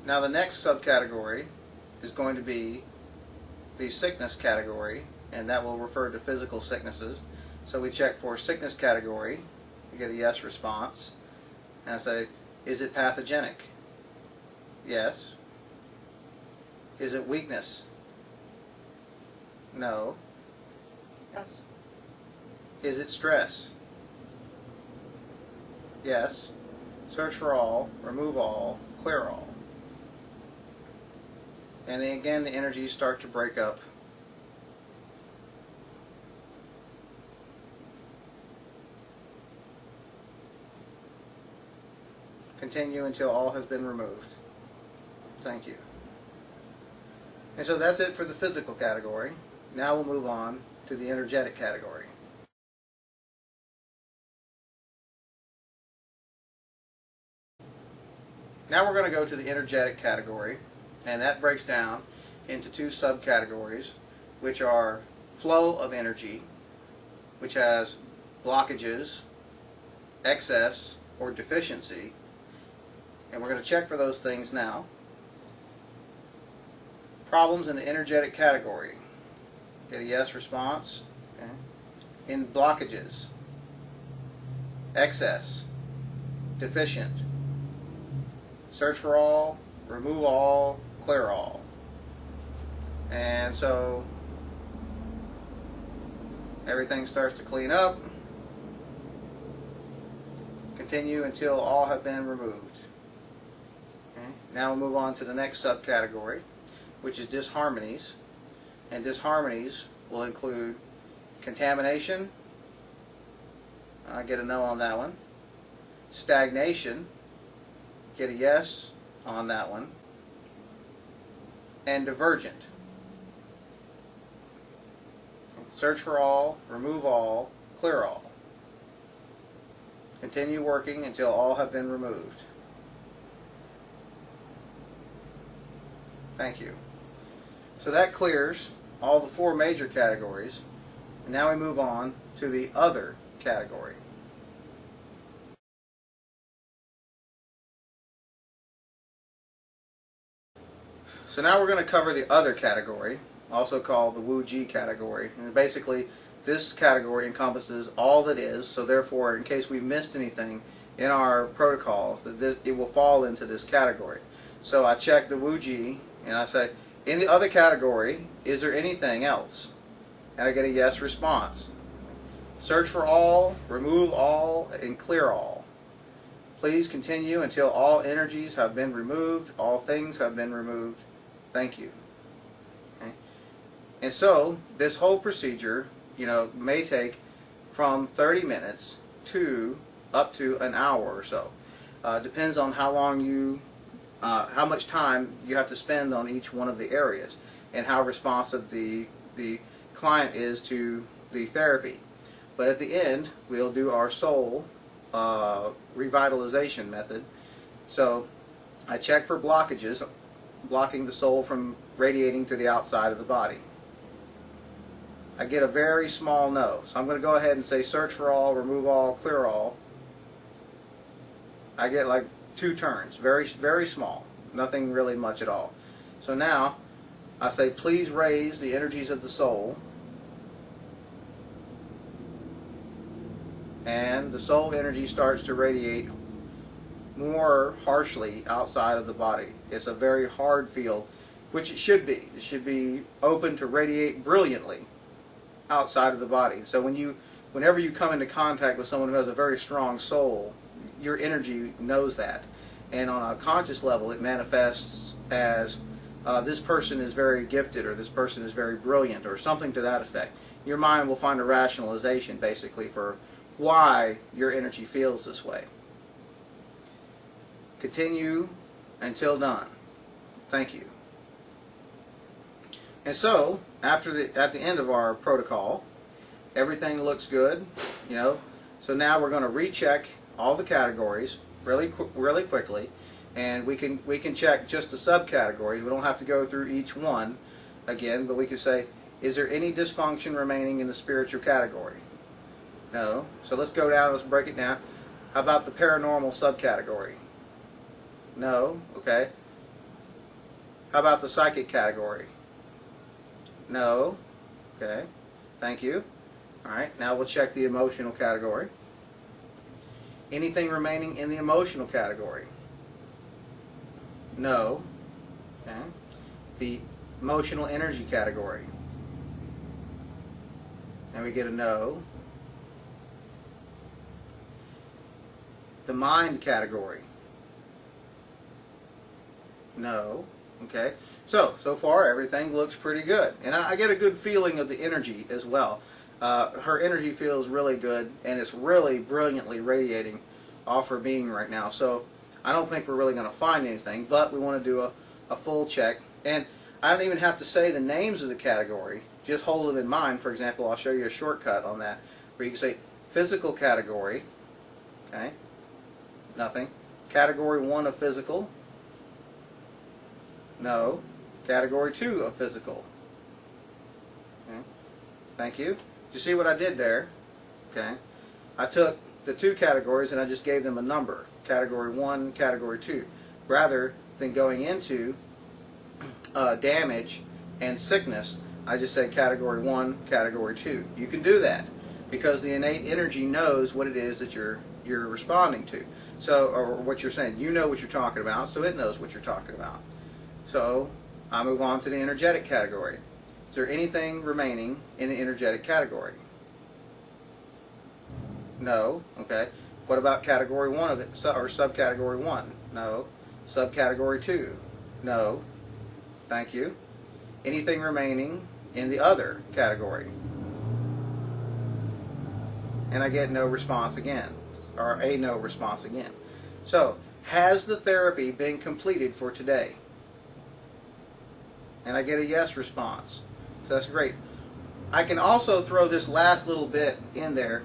Now the next subcategory is going to be the sickness category, and that will refer to physical sicknesses. So we check for sickness category, we get a yes response, and I say, is it pathogenic? Yes. Is it weakness? No. Yes. Is it stress? Yes. Search for all, remove all, clear all. And then again the energies start to break up. Continue until all has been removed. Thank you. And so that's it for the physical category. Now we'll move on to the energetic category. Now we're going to go to the energetic category, and that breaks down into two subcategories, which are flow of energy, which has blockages, excess, or deficiency, and we're going to check for those things now. Problems in the energetic category. Get a yes response. Okay. In blockages, excess, deficient. Search for all, remove all, clear all. And so everything starts to clean up. Continue until all have been removed. Okay. Now we'll move on to the next subcategory, which is disharmonies. And disharmonies will include contamination. I get a no on that one. Stagnation. Get a yes on that one. And divergent. Search for all, remove all, clear all. Continue working until all have been removed. Thank you. So that clears all the four major categories. And now we move on to the other category. So now we're going to cover the other category, also called the Wu-Ji category. And basically, this category encompasses all that is, so therefore, in case we missed anything in our protocols, it will fall into this category. So I check the Wu-Ji, and I say, in the other category, is there anything else? And I get a yes response. Search for all, remove all, and clear all. Please continue until all energies have been removed, all things have been removed. Thank you. Okay. And so this whole procedure, may take from 30 minutes to up to an hour or so. Depends on how long how much time you have to spend on each one of the areas and how responsive the client is to the therapy. But at the end, we'll do our soul revitalization method. So I check for blockages, blocking the soul from radiating to the outside of the body. I get a very small no. So I'm going to go ahead and say search for all, remove all, clear all. I get like 2 turns, very, very small, nothing really much at all. So now I say please raise the energies of the soul, and the soul energy starts to radiate more harshly outside of the body. It's a very hard field, which it should be. It should be open to radiate brilliantly outside of the body. So whenever you come into contact with someone who has a very strong soul, your energy knows that. And on a conscious level, it manifests as this person is very gifted, or this person is very brilliant, or something to that effect. Your mind will find a rationalization, basically, for why your energy feels this way. Continue until done. Thank you. And so, at the end of our protocol, everything looks good, So now we're going to recheck all the categories really quickly, and we can check just the subcategories. We don't have to go through each one again, but we can say, is there any dysfunction remaining in the spiritual category? No. So let's go down. Let's break it down. How about the paranormal subcategory? No. Okay. How about the psychic category? No. Okay. Thank you. Alright, now we'll check the emotional category. Anything remaining in the emotional category? No. Okay. The emotional energy category. And we get a no. The mind category. No. Okay. So far everything looks pretty good. And I get a good feeling of the energy as well. Her energy feels really good, and it's really brilliantly radiating off her being right now. So I don't think we're really going to find anything, but we want to do a full check. And I don't even have to say the names of the category. Just hold them in mind. For example, I'll show you a shortcut on that, where you can say physical category. Okay. Nothing. Category 1 of physical. No. Category 2 of physical. Okay. Thank you. You see what I did there? Okay. I took the two categories and I just gave them a number. Category 1, Category 2. Rather than going into damage and sickness, I just said Category 1, Category 2. You can do that because the innate energy knows what it is that you're responding to. So, or what you're saying. You know what you're talking about, so it knows what you're talking about. So, I move on to the energetic category. Is there anything remaining in the energetic category? No. Okay. What about category 1 of it, or subcategory 1? No. Subcategory 2? No. Thank you. Anything remaining in the other category? And I get no response again, or a no response again. So, has the therapy been completed for today? And I get a yes response. So that's great. I can also throw this last little bit in there,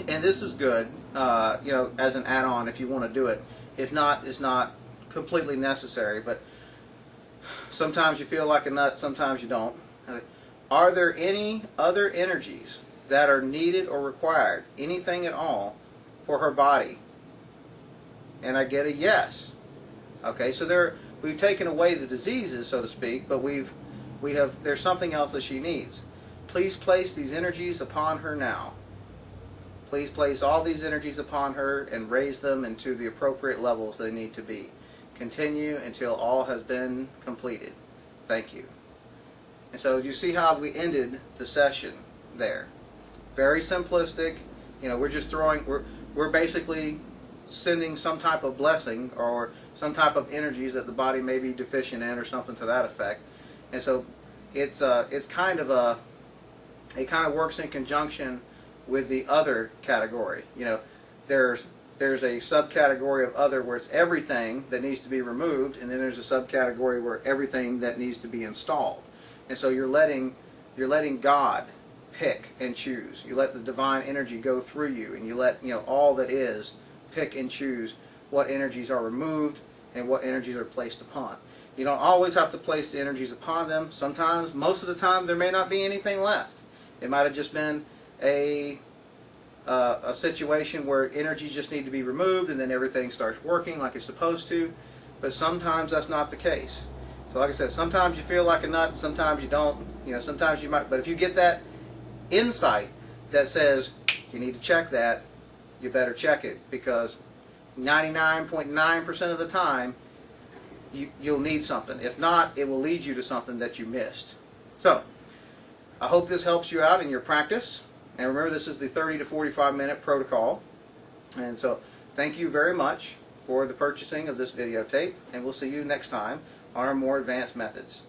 and this is good, as an add-on if you want to do it. If not, it's not completely necessary, but sometimes you feel like a nut, sometimes you don't. Are there any other energies that are needed or required, anything at all, for her body? And I get a yes. Okay, so we've taken away the diseases, so to speak, but there's something else that she needs. Please place these energies upon her now. Please place all these energies upon her and raise them into the appropriate levels they need to be. Continue until all has been completed. Thank you. And so you see how we ended the session there. Very simplistic. We're just we're basically sending some type of blessing or some type of energies that the body may be deficient in or something to that effect. And so it's kind of it kind of works in conjunction with the other category. There's a subcategory of other where it's everything that needs to be removed, and then there's a subcategory where everything that needs to be installed. And so you're letting God pick and choose. You let the divine energy go through you, and you let all that is pick and choose what energies are removed and what energies are placed upon. You don't always have to place the energies upon them. Sometimes, most of the time, there may not be anything left. It might have just been a situation where energies just need to be removed and then everything starts working like it's supposed to. But sometimes that's not the case. So like I said, sometimes you feel like a nut, sometimes you don't. Sometimes you might. But if you get that insight that says you need to check that, you better check it, because 99.9% of the time you'll need something. If not, it will lead you to something that you missed. So I hope this helps you out in your practice. And remember, this is the 30 to 45 minute protocol. And so thank you very much for the purchasing of this videotape, and we'll see you next time on our more advanced methods.